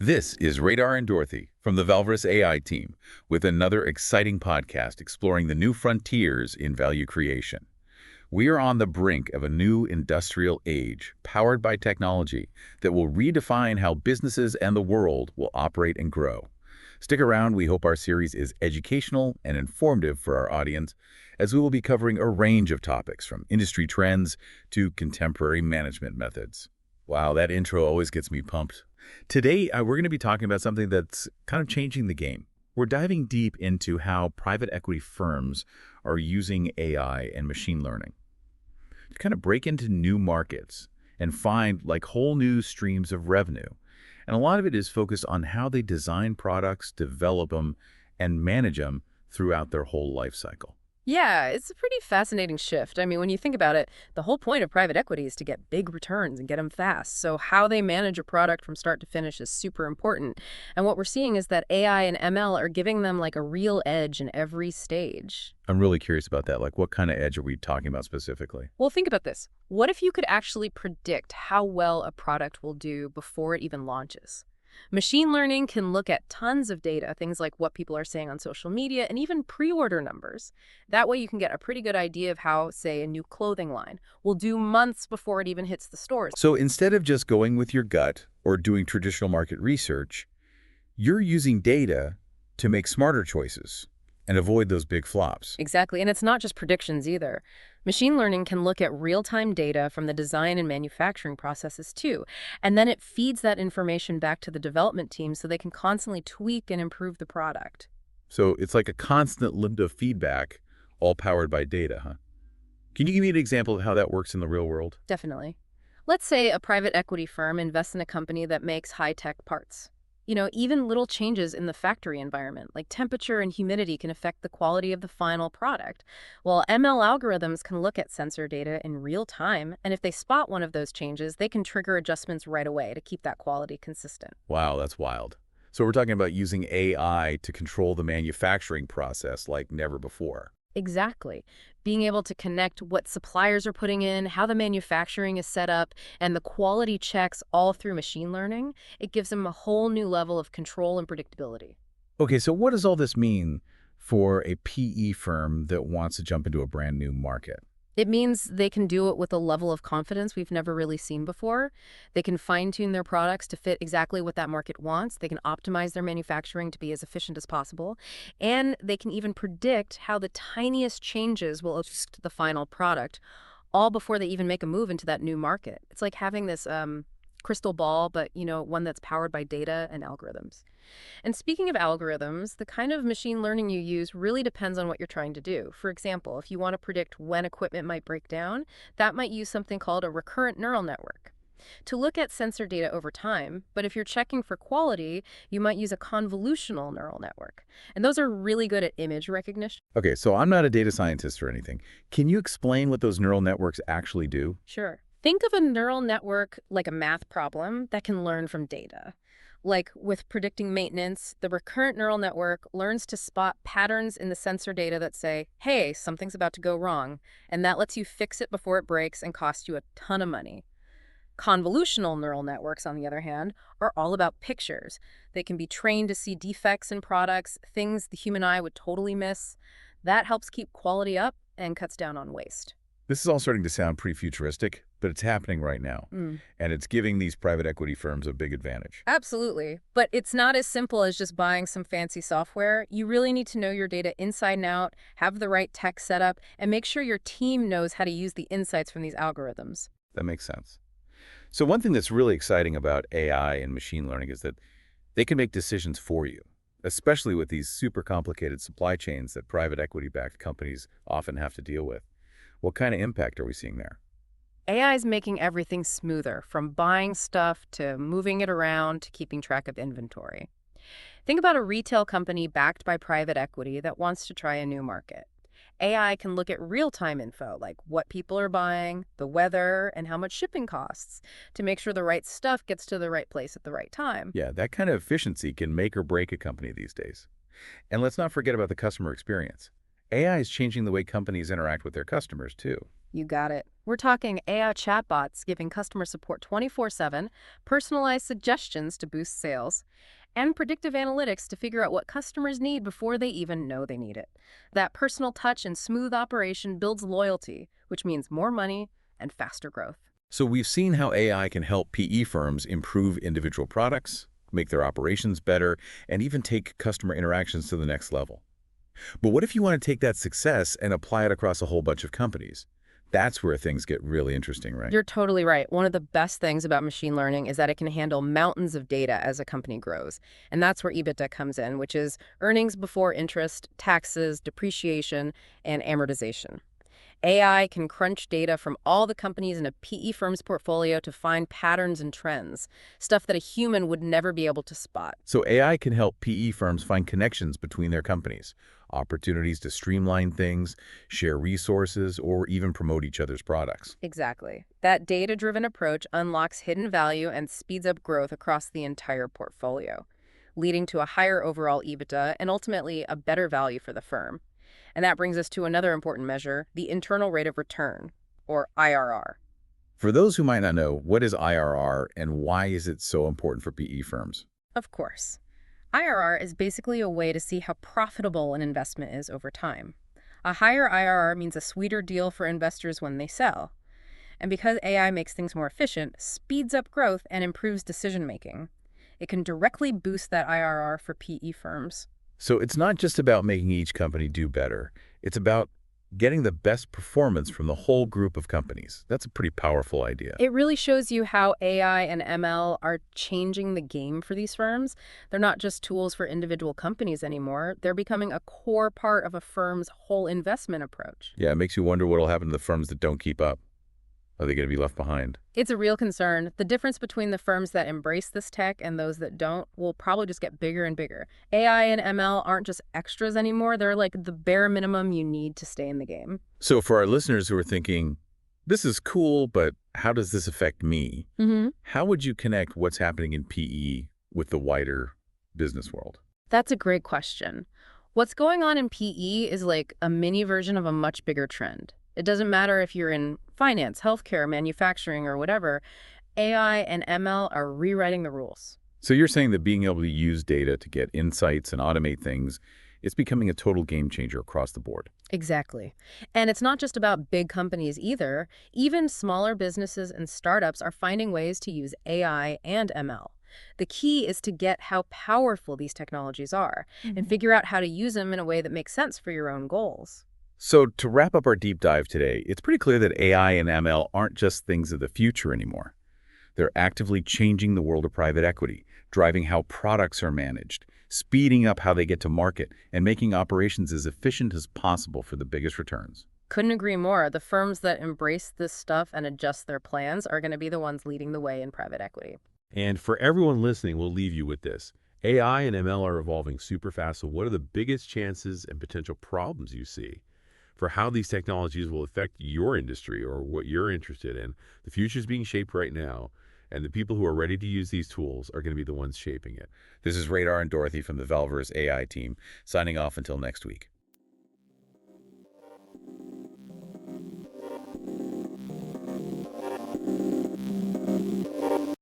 This is Radar and Dorothy from the Valverus AI team with another exciting podcast exploring the new frontiers in value creation. We are on the brink of a new industrial age powered by technology that will redefine how businesses and the world will operate and grow. Stick around, we hope our series is educational and informative for our audience, as we will be covering a range of topics from industry trends to contemporary management methods. Wow, that intro always gets me pumped. Today, we're going to be talking about something that's kind of changing the game. We're diving deep into how private equity firms are using AI and machine learning to kind of break into new markets and find like whole new streams of revenue. And a lot of it is focused on how they design products, develop them, and manage them throughout their whole life cycle. Yeah, it's a pretty fascinating shift. I mean, when you think about it, the whole point of private equity is to get big returns and get them fast. So how they manage a product from start to finish is super important. And what we're seeing is that AI and ML are giving them like a real edge in every stage. I'm really curious about that. Like, what kind of edge are we talking about specifically? Well, think about this. What if you could actually predict how well a product will do before it even launches? Machine learning can look at tons of data, things like what people are saying on social media and even pre-order numbers. That way you can get a pretty good idea of how, say, a new clothing line will do months before it even hits the stores. So instead of just going with your gut or doing traditional market research, you're using data to make smarter choices and avoid those big flops. Exactly, and it's not just predictions either. Machine learning can look at real-time data from the design and manufacturing processes too, and then it feeds that information back to the development team so they can constantly tweak and improve the product. So it's like a constant loop of feedback, all powered by data, huh? Can you give me an example of how that works in the real world? Definitely. Let's say a private equity firm invests in a company that makes high-tech parts. Even little changes in the factory environment, like temperature and humidity, can affect the quality of the final product. Well, ML algorithms can look at sensor data in real time, and if they spot one of those changes, they can trigger adjustments right away to keep that quality consistent. Wow, that's wild. So we're talking about using AI to control the manufacturing process like never before. Exactly. Being able to connect what suppliers are putting in, how the manufacturing is set up, and the quality checks all through machine learning, it gives them a whole new level of control and predictability. Okay, so what does all this mean for a PE firm that wants to jump into a brand new market? It means they can do it with a level of confidence we've never really seen before. They can fine-tune their products to fit exactly what that market wants. They can optimize their manufacturing to be as efficient as possible. And they can even predict how the tiniest changes will affect the final product, all before they even make a move into that new market. It's like having this crystal ball, but, one that's powered by data and algorithms. And speaking of algorithms, the kind of machine learning you use really depends on what you're trying to do. For example, if you want to predict when equipment might break down, that might use something called a recurrent neural network to look at sensor data over time. But if you're checking for quality, you might use a convolutional neural network. And those are really good at image recognition. Okay, so I'm not a data scientist or anything. Can you explain what those neural networks actually do? Sure. Think of a neural network like a math problem that can learn from data. Like with predicting maintenance, the recurrent neural network learns to spot patterns in the sensor data that say, hey, something's about to go wrong, and that lets you fix it before it breaks and costs you a ton of money. Convolutional neural networks, on the other hand, are all about pictures. They can be trained to see defects in products, things the human eye would totally miss. That helps keep quality up and cuts down on waste. This is all starting to sound pretty futuristic, but it's happening right now. And it's giving these private equity firms a big advantage. Absolutely. But it's not as simple as just buying some fancy software. You really need to know your data inside and out, have the right tech setup, and make sure your team knows how to use the insights from these algorithms. That makes sense. So one thing that's really exciting about AI and machine learning is that they can make decisions for you, especially with these super complicated supply chains that private equity-backed companies often have to deal with. What kind of impact are we seeing there? AI is making everything smoother, from buying stuff to moving it around to keeping track of inventory. Think about a retail company backed by private equity that wants to try a new market. AI can look at real-time info, like what people are buying, the weather, and how much shipping costs, to make sure the right stuff gets to the right place at the right time. Yeah, that kind of efficiency can make or break a company these days. And let's not forget about the customer experience. AI is changing the way companies interact with their customers, too. You got it. We're talking AI chatbots giving customer support 24/7, personalized suggestions to boost sales, and predictive analytics to figure out what customers need before they even know they need it. That personal touch and smooth operation builds loyalty, which means more money and faster growth. So we've seen how AI can help PE firms improve individual products, make their operations better, and even take customer interactions to the next level. But what if you want to take that success and apply it across a whole bunch of companies? That's where things get really interesting, right? You're totally right. One of the best things about machine learning is that it can handle mountains of data as a company grows. And that's where EBITDA comes in, which is earnings before interest, taxes, depreciation, and amortization. AI can crunch data from all the companies in a PE firm's portfolio to find patterns and trends, stuff that a human would never be able to spot. So AI can help PE firms find connections between their companies, opportunities to streamline things, share resources, or even promote each other's products. Exactly. That data-driven approach unlocks hidden value and speeds up growth across the entire portfolio, leading to a higher overall EBITDA and ultimately a better value for the firm. And that brings us to another important measure, the internal rate of return, or IRR. For those who might not know, what is IRR and why is it so important for PE firms? Of course. IRR is basically a way to see how profitable an investment is over time. A higher IRR means a sweeter deal for investors when they sell. And because AI makes things more efficient, speeds up growth, and improves decision making, it can directly boost that IRR for PE firms. So it's not just about making each company do better. It's about getting the best performance from the whole group of companies. That's a pretty powerful idea. It really shows you how AI and ML are changing the game for these firms. They're not just tools for individual companies anymore. They're becoming a core part of a firm's whole investment approach. Yeah, it makes you wonder what will happen to the firms that don't keep up. Are they going to be left behind? It's a real concern. The difference between the firms that embrace this tech and those that don't will probably just get bigger and bigger. AI and ML aren't just extras anymore. They're like the bare minimum you need to stay in the game. So for our listeners who are thinking, this is cool, but how does this affect me? How would you connect what's happening in PE with the wider business world? That's a great question. What's going on in PE is like a mini version of a much bigger trend. It doesn't matter if you're in finance, healthcare, manufacturing, or whatever. AI and ML are rewriting the rules. So you're saying that being able to use data to get insights and automate things is becoming a total game changer across the board. Exactly. And it's not just about big companies either. Even smaller businesses and startups are finding ways to use AI and ML. The key is to get how powerful these technologies are and figure out how to use them in a way that makes sense for your own goals. So to wrap up our deep dive today, it's pretty clear that AI and ML aren't just things of the future anymore. They're actively changing the world of private equity, driving how products are managed, speeding up how they get to market, and making operations as efficient as possible for the biggest returns. Couldn't agree more. The firms that embrace this stuff and adjust their plans are going to be the ones leading the way in private equity. And for everyone listening, we'll leave you with this. AI and ML are evolving super fast, so what are the biggest chances and potential problems you see for how these technologies will affect your industry or what you're interested in? The future is being shaped right now, and the people who are ready to use these tools are going to be the ones shaping it. This is Radar and Dorothy from the Valverus AI team, signing off until next week.